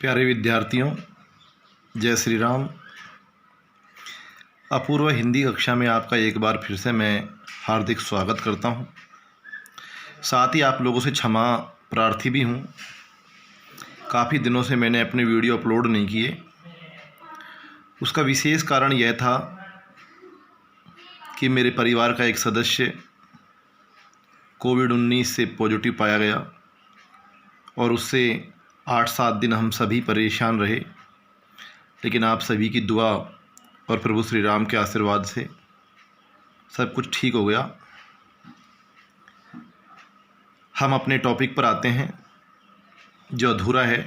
प्यारे विद्यार्थियों, जय श्री राम। अपूर्व हिंदी कक्षा में आपका एक बार फिर से मैं हार्दिक स्वागत करता हूं। साथ ही आप लोगों से क्षमा प्रार्थी भी हूं। काफ़ी दिनों से मैंने अपने वीडियो अपलोड नहीं किए। उसका विशेष कारण यह था कि मेरे परिवार का एक सदस्य कोविड-19 से पॉजिटिव पाया गया और उससे 8-7 दिन हम सभी परेशान रहे, लेकिन आप सभी की दुआ और प्रभु श्री राम के आशीर्वाद से सब कुछ ठीक हो गया। हम अपने टॉपिक पर आते हैं जो अधूरा है।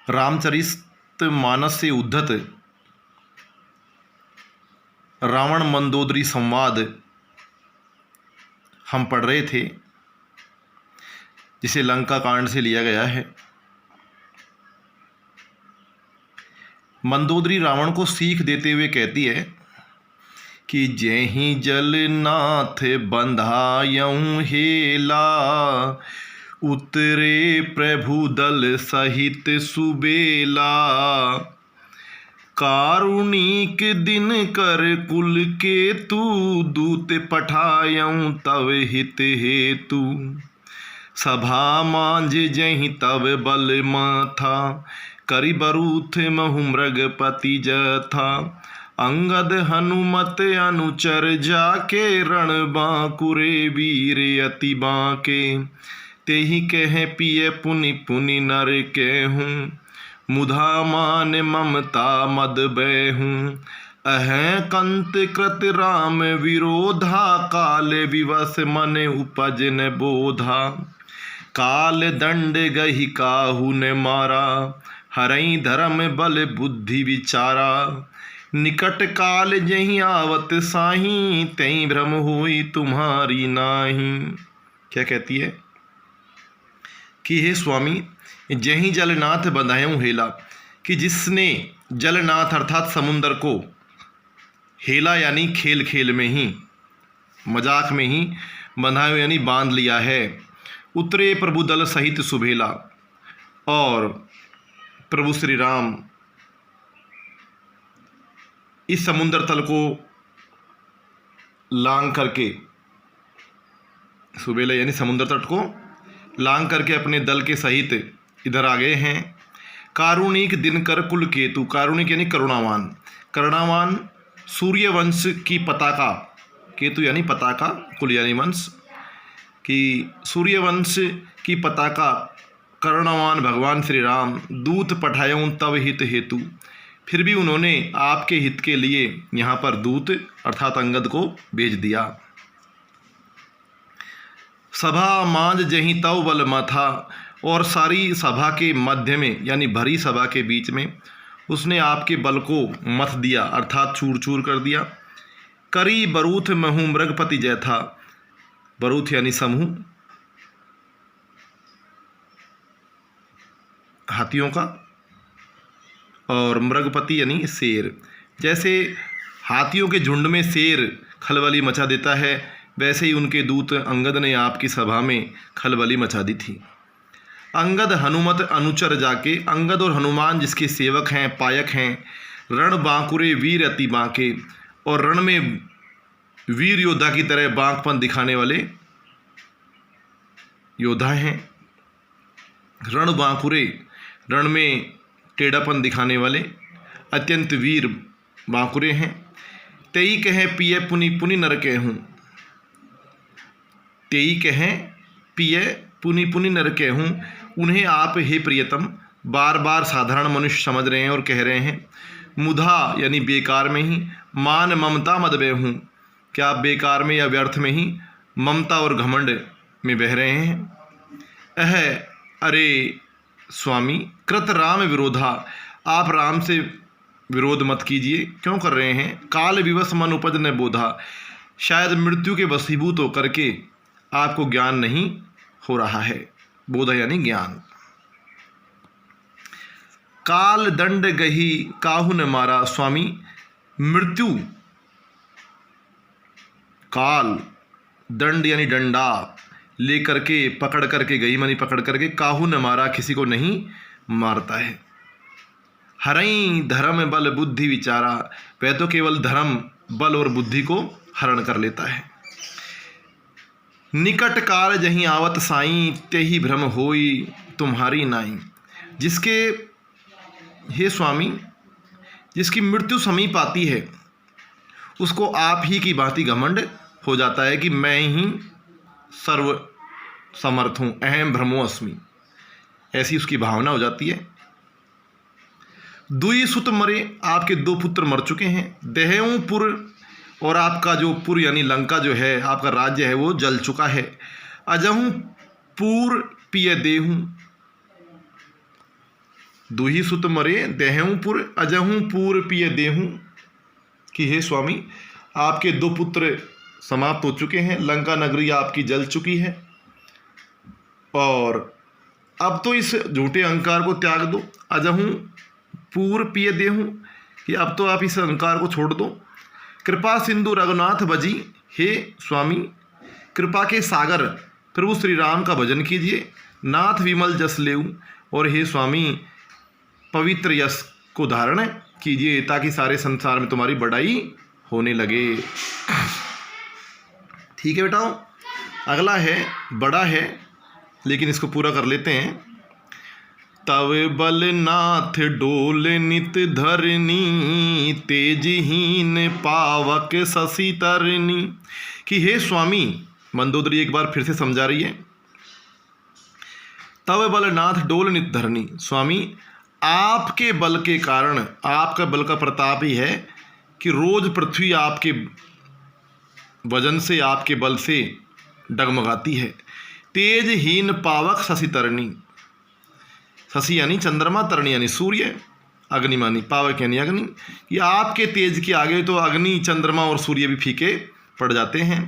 रामचरितमानस से उद्धत रावण मंदोदरी संवाद हम पढ़ रहे थे, जिसे लंका कांड से लिया गया है। मंदोदरी रावण को सीख देते हुए कहती है कि जेहि जलनाथ बंधायऊँ हेला, उतरे प्रभु दल सहित सुबेला। कारुणिक दिन कर कुल के तू, दूत पठायऊँ तव हित हेतु। सभा मांझ जहि तब बल माथा, करि बरूथ महु मृगपति जथा। अंगद हनुमत अनुचर जाके, रण बांकुरे वीर अति बांके। तेहि कह पिय पुनि पुनि नर कहूँ, मुधा मान ममता मद बैहूँ। अहै कंत कृत राम विरोधा, काल विवश मन उपज न बोधा। काल दंड गहि काहू न मारा, हरई धर्म बल बुद्धि विचारा। निकट काल जहि आवत साही, तई भ्रम होई तुम्हारी नाही। क्या कहती है कि हे स्वामी, जहि जलनाथ बंधायऊँ हेला, कि जिसने जलनाथ अर्थात समुंदर को हेला यानी खेल खेल में ही, मजाक में ही बंधाया यानी बांध लिया है। उतरे प्रभु दल सहित सुबेला, और प्रभु श्री राम इस समुद्र तल को लांग करके, सुबेला यानी समुद्र तट को लांग करके अपने दल के सहित इधर आ गए हैं। कारुणिक दिनकर कुल केतु, कारुणिक यानी करुणावान, करुणावान सूर्यवंश की पताका, केतु यानी पताका, कुल यानी वंश, कि सूर्यवंश की पताका करुणावान भगवान श्री राम दूत पठायऊँ तव हित हेतु। फिर भी उन्होंने आपके हित के लिए यहाँ पर दूत अर्थात अंगद को भेज दिया। सभा मांझ जहीं तव बल मथा, और सारी सभा के मध्य में यानी भरी सभा के बीच में उसने आपके बल को मथ दिया अर्थात चूर चूर कर दिया। करी बरूथ महु मृगपति जैथा, बरूथ यानी समूह हाथियों का, और मृगपति यानी शेर। जैसे हाथियों के झुंड में शेर खलबली मचा देता है, वैसे ही उनके दूत अंगद ने आपकी सभा में खलबली मचा दी थी। अंगद हनुमत अनुचर जाके, अंगद और हनुमान जिसके सेवक हैं, पायक हैं। रण बांकुरे वीर अति बांके, और रण में वीर योद्धा की तरह बांकपन दिखाने वाले योद्धा हैं। रण बांकुरे, रण में टेढ़ापन दिखाने वाले अत्यंत वीर बांकुरे हैं। तेई कहे पिय पुनि पुनि नर कहूँ, तेई कहे पिय पुनि पुनि नर कहूँ। उन्हें आप हे प्रियतम बार बार साधारण मनुष्य समझ रहे हैं और कह रहे हैं। मुधा यानी बेकार में ही, मान ममता मद बैहूँ, क्या आप बेकार में या व्यर्थ में ही ममता और घमंड में बह रहे हैं। अरे स्वामी, कृत राम विरोधा, आप राम से विरोध मत कीजिए। क्यों कर रहे हैं। काल विवश मन उपज न बोधा, शायद मृत्यु के वशीभूत होकर के आपको ज्ञान नहीं हो रहा है। बोधा यानी ज्ञान। काल दंड गही काहू न मारा, स्वामी मृत्यु, काल दंड यानी डंडा, ले करके पकड़ करके गई, मानी पकड़ करके, काहू न मारा किसी को नहीं मारता है। हरई धर्म बल बुद्धि विचारा, वह तो केवल धर्म बल और बुद्धि को हरण कर लेता है। निकट काल जहीं आवत साई, तेहि भ्रम होई तुम्हारी नाई। जिसके, हे स्वामी, जिसकी मृत्यु समीप आती है उसको आप ही की भांति घमंड हो जाता है कि मैं ही सर्व समर्थ हूँ, अहम ब्रह्मो अस्मि, ऐसी उसकी भावना हो जाती है। दुई सुत मरे, आपके 2 पुत्र मर चुके हैं। देहऊं पुर, और आपका जो पुर यानी लंका जो है, आपका राज्य है, वो जल चुका है। अजहूं पूर पिय देहूं, दुही सुत मरे देहऊं पुर, अजहूं पूर पिय देहूं, कि हे स्वामी, आपके 2 पुत्र समाप्त हो चुके हैं, लंका नगरी आपकी जल चुकी है, और अब तो इस झूठे अहंकार को त्याग दो। अजहूं पूर पिय देहूं, कि अब तो आप इस अहंकार को छोड़ दो। कृपा सिंधु रघुनाथ भजी, हे स्वामी, कृपा के सागर प्रभु श्री राम का भजन कीजिए। नाथ विमल जस लेऊं, और हे स्वामी, पवित्र यश को धारण कीजिए ताकि सारे संसार में तुम्हारी बड़ाई होने लगे। ठीक है बेटाओ, अगला है, बड़ा है लेकिन इसको पूरा कर लेते हैं। तव बल नाथ डोल नित धरनी, तेजहीन पावक शशि तरनी, कि हे स्वामी, मंदोदरी एक बार फिर से समझा रही है। तव बल नाथ डोल नित धरनी, स्वामी आपके बल के कारण, आपका बल का प्रताप ही है कि रोज पृथ्वी आपके वजन से, आपके बल से डगमगाती है। तेजहीन पावक शशि तरनी, शशि यानी चंद्रमा, तरणी यानी सूर्य, अग्नि मानी पावक यानी अग्नि, कि आपके तेज के आगे तो अग्नि, चंद्रमा और सूर्य भी फीके पड़ जाते हैं।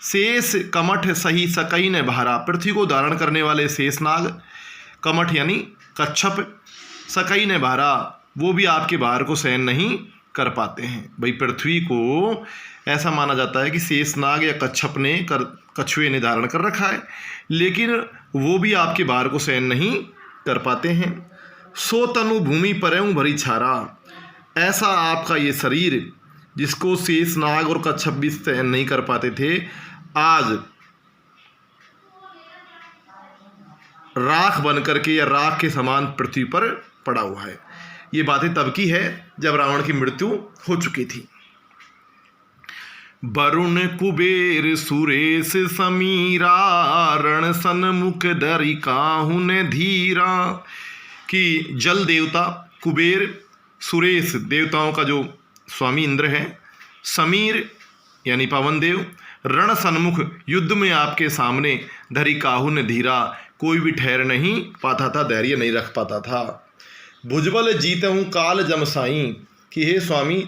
शेष कमठ सही सकई ने बहारा, पृथ्वी को धारण करने वाले शेषनाग, कमठ यानी कच्छप, सकई ने बहारा, वो भी आपके भार को सहन नहीं कर पाते हैं। भाई पृथ्वी को ऐसा माना जाता है कि शेषनाग या कच्छप ने कछुए ने धारण कर रखा है, लेकिन वो भी आपके भार को सहन नहीं कर पाते हैं। सो तनु भूमि परेऊं भरी छारा, ऐसा आपका ये शरीर जिसको शेषनाग और कच्छप भी सहन नहीं कर पाते थे, आज राख बन करके या राख के समान पृथ्वी पर पड़ा हुआ है। ये बातें तब की है जब रावण की मृत्यु हो चुकी थी। वरुण कुबेर सुरेश समीरा, रण सन्मुख धरि काहू ने धीरा, कि जल देवता कुबेर, सुरेश देवताओं का जो स्वामी इंद्र है, समीर यानी पवन देव, रण सन्मुख युद्ध में आपके सामने, धरि काहू ने धीरा, कोई भी ठहर नहीं पाता था, धैर्य नहीं रख पाता था। भुजबल जीते हूँ काल जमसाई, कि हे स्वामी,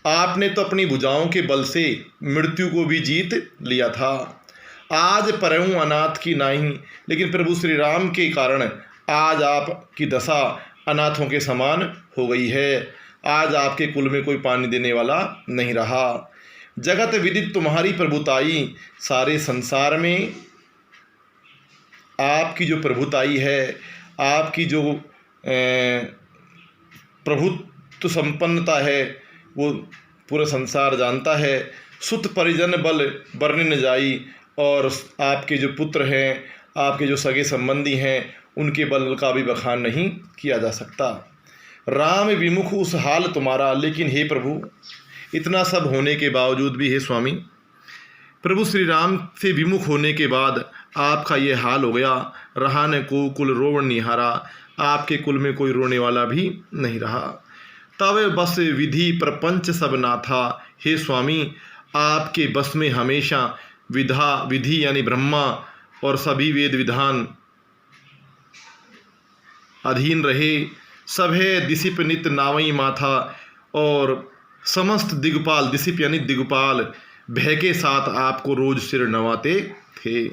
आपने तो अपनी भुजाओं के बल से मृत्यु को भी जीत लिया था। आज परहूँ अनाथ की नाही, लेकिन प्रभु श्री राम के कारण आज आपकी दशा अनाथों के समान हो गई है। आज आपके कुल में कोई पानी देने वाला नहीं रहा। जगत विदित तुम्हारी प्रभुताई, सारे संसार में आपकी जो प्रभुताई है, आपकी जो प्रभुत्व संपन्नता है, वो पूरा संसार जानता है। सुत परिजन बल बरने न जाई, और आपके जो पुत्र हैं, आपके जो सगे संबंधी हैं, उनके बल का भी बखान नहीं किया जा सकता। राम विमुख उस हाल तुम्हारा, लेकिन हे प्रभु, इतना सब होने के बावजूद भी, हे स्वामी, प्रभु श्री राम से विमुख होने के बाद आपका ये हाल हो गया। रहा न को कुल रोवण निहारा, आपके कुल में कोई रोने वाला भी नहीं रहा। तब बस विधि प्रपंच सब ना था, हे स्वामी, आपके बस में हमेशा विधि यानी ब्रह्मा और सभी वेद विधान अधीन रहे। सभे दिसिप नित नावई माथा, और समस्त दिग्पाल, दिसिप यानी दिग्पाल, भय के साथ आपको रोज सिर नवाते थे।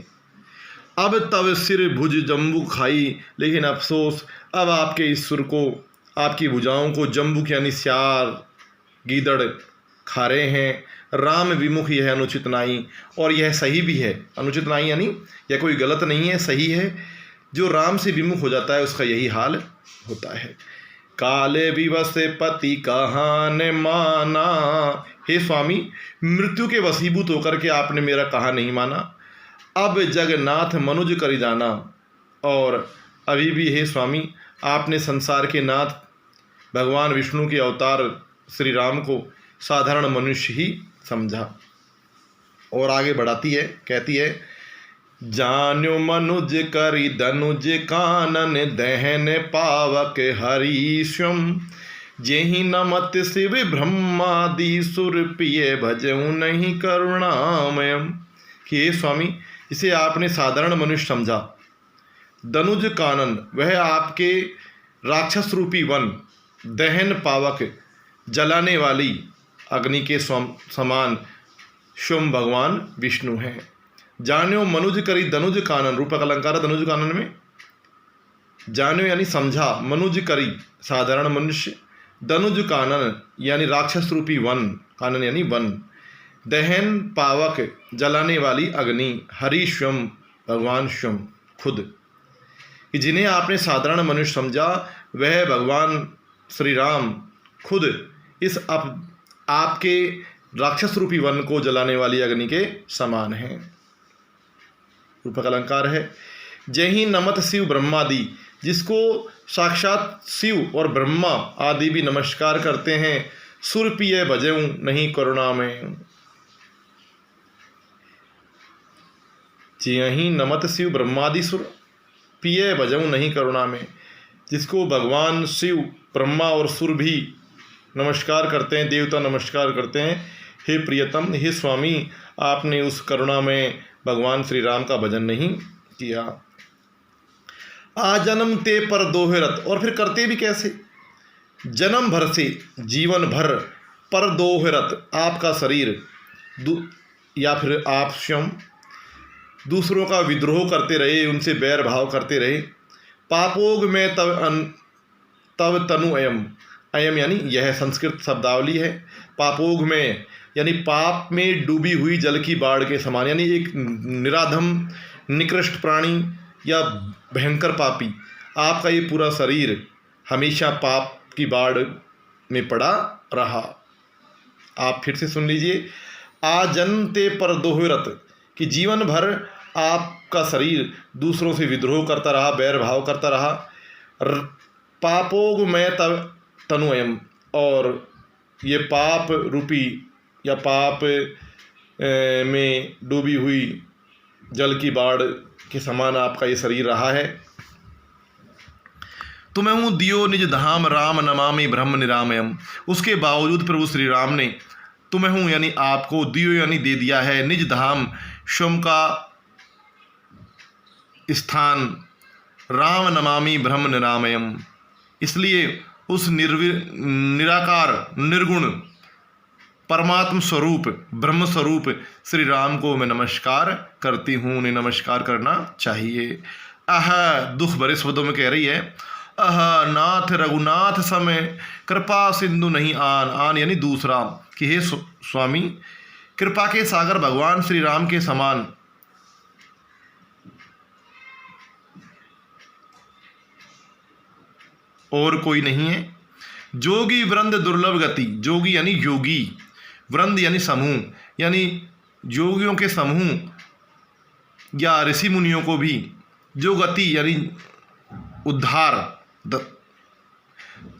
अब तब सिर भुज जम्बू खाई, लेकिन अफसोस, अब आपके इस सुर को, आपकी भुजाओं को जम्बुक यानी सियार, गीदड़ खारे हैं। राम विमुख यह अनुचित नाई, और यह सही भी है। अनुचित नाई यानी यह कोई गलत नहीं है, सही है। जो राम से विमुख हो जाता है उसका यही हाल होता है। काले विवश पति कहा ने माना, हे स्वामी मृत्यु के वशीभूत होकर के आपने मेरा कहा नहीं माना। अब जगन्नाथ मनुज करी जाना, और अभी भी हे स्वामी आपने संसार के नाथ भगवान विष्णु के अवतार श्री राम को साधारण मनुष्य ही समझा। और आगे बढ़ाती है, कहती है, जान्यो मनुज करी धनुज कानन दहन पावक हरीश्वम, जेहि नमत शिव ब्रह्मादि सुर पिय भजऊ नहीं करुणामयम। कि हे स्वामी इसे आपने साधारण मनुष्य समझा। धनुज कानन वह आपके राक्षस रूपी वन, दहन पावक जलाने वाली अग्नि के समान स्वयं भगवान विष्णु हैं। जान्यो मनुज करी धनुज कानन, रूपक अलंकार धनुज कानन में। जान्यो यानी समझा, मनुज करी साधारण मनुष्य, धनुज कानन यानी राक्षस रूपी वन, कानन यानी वन, दहन पावक जलाने वाली अग्नि, हरि स्वयं भगवान स्वयं खुद। कि जिन्हें आपने साधारण मनुष्य समझा वह भगवान श्री राम खुद इस आपके राक्षस रूपी वन को जलाने वाली अग्नि के समान हैं। रूपक अलंकार है। जय नमत शिव ब्रह्मादि, जिसको साक्षात शिव और ब्रह्मा आदि भी नमस्कार करते हैं। सुर पिय भजऊं नहीं करुणा में, यही नमत शिव ब्रह्मादि सुर पिय भजऊं नहीं करुणा में, जिसको भगवान शिव ब्रह्मा और सुर भी नमस्कार करते हैं, देवता नमस्कार करते हैं। हे प्रियतम, हे स्वामी आपने उस करुणा में भगवान श्री राम का भजन नहीं किया। आ जन्म ते पर दोहरत, और फिर करते भी कैसे? जन्म भर से जीवन भर पर दोहरत आपका शरीर या फिर आप स्वयं दूसरों का विद्रोह करते रहे, उनसे बैर भाव करते रहे। पापोग में तव तनु अयम, अयम यानी यह संस्कृत शब्दावली है। पापोग में यानी पाप में डूबी हुई जल की बाढ़ के समान, यानी एक निराधम निकृष्ट प्राणी या भयंकर पापी। आपका ये पूरा शरीर हमेशा पाप की बाढ़ में पड़ा रहा। आप फिर से सुन लीजिए। आजन्ते पर दोहरत, कि जीवन भर आपका शरीर दूसरों से विद्रोह करता रहा, बैर भाव करता रहा। पापोग में तव तनुयम, और ये पाप रूपी या पाप में डूबी हुई जल की बाढ़ के समान आपका ये शरीर रहा है। तुम्हें हूँ दियो निज धाम राम नमामि ब्रह्म निरामयम, उसके बावजूद प्रभु श्री राम ने तुम्हें हूँ यानी आपको दियो यानी दे दिया है निज धाम, स्वयं का स्थान, राम नमामि ब्रह्म निरामयम, इसलिए उस निराकार निर्गुण परमात्म स्वरूप ब्रह्म स्वरूप श्री राम को मैं नमस्कार करती हूँ, उन्हें नमस्कार करना चाहिए। अह दुख भरे शब्दों में कह रही है, अह नाथ रघुनाथ समय कृपा सिंधु नहीं आन, आन यानी दूसरा, कि हे स्वामी कृपा के सागर भगवान श्री राम के समान और कोई नहीं है। जोगी वृंद दुर्लभ गति, जोगी यानी योगी, वृंद यानी समूह, यानी योगियों के समूह या ऋषि मुनियों को भी जो गति यानी उद्धार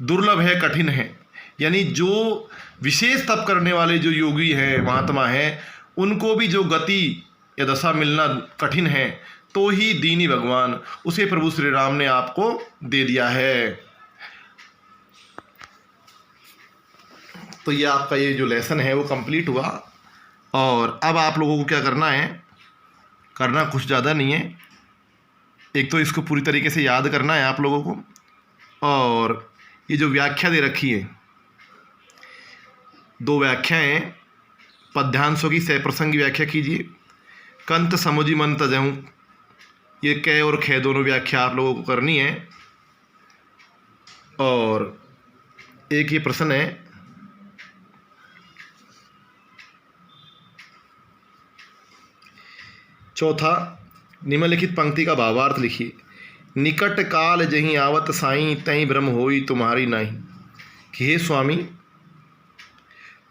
दुर्लभ है, कठिन है, यानी जो विशेष तप करने वाले जो योगी हैं, महात्मा हैं, उनको भी जो गति या दशा मिलना कठिन है, तो ही दीनी भगवान उसे प्रभु श्री राम ने आपको दे दिया है। तो ये आपका ये जो लेसन है वो कंप्लीट हुआ। और अब आप लोगों को क्या करना है, करना कुछ ज़्यादा नहीं है। एक तो इसको पूरी तरीके से याद करना है आप लोगों को, और ये जो व्याख्या दे रखी है, 2 व्याख्याएँ, पद्यांशों की सप्रसंगी व्याख्या कीजिए। कंत समुझी मन तजहूँ, ये कै और खे दोनों व्याख्या आप लोगों को करनी है। और एक ये प्रश्न है, चौथा, निम्नलिखित पंक्ति का भावार्थ लिखिए। निकट काल जहीं आवत साईं, तहीं भ्रम होई तुम्हारी नाही। कि हे स्वामी,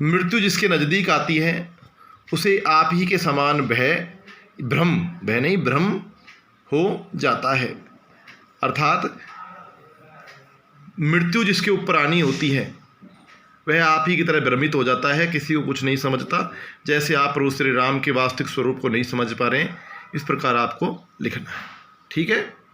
मृत्यु जिसके नज़दीक आती है उसे आप ही के समान भय नहीं भ्रम हो जाता है। अर्थात मृत्यु जिसके ऊपर आनी होती है वह आप ही की तरह भ्रमित हो जाता है, किसी को कुछ नहीं समझता। जैसे आप प्रभु श्री राम के वास्तविक स्वरूप को नहीं समझ पा रहे हैं, इस प्रकार आपको लिखना है। ठीक है।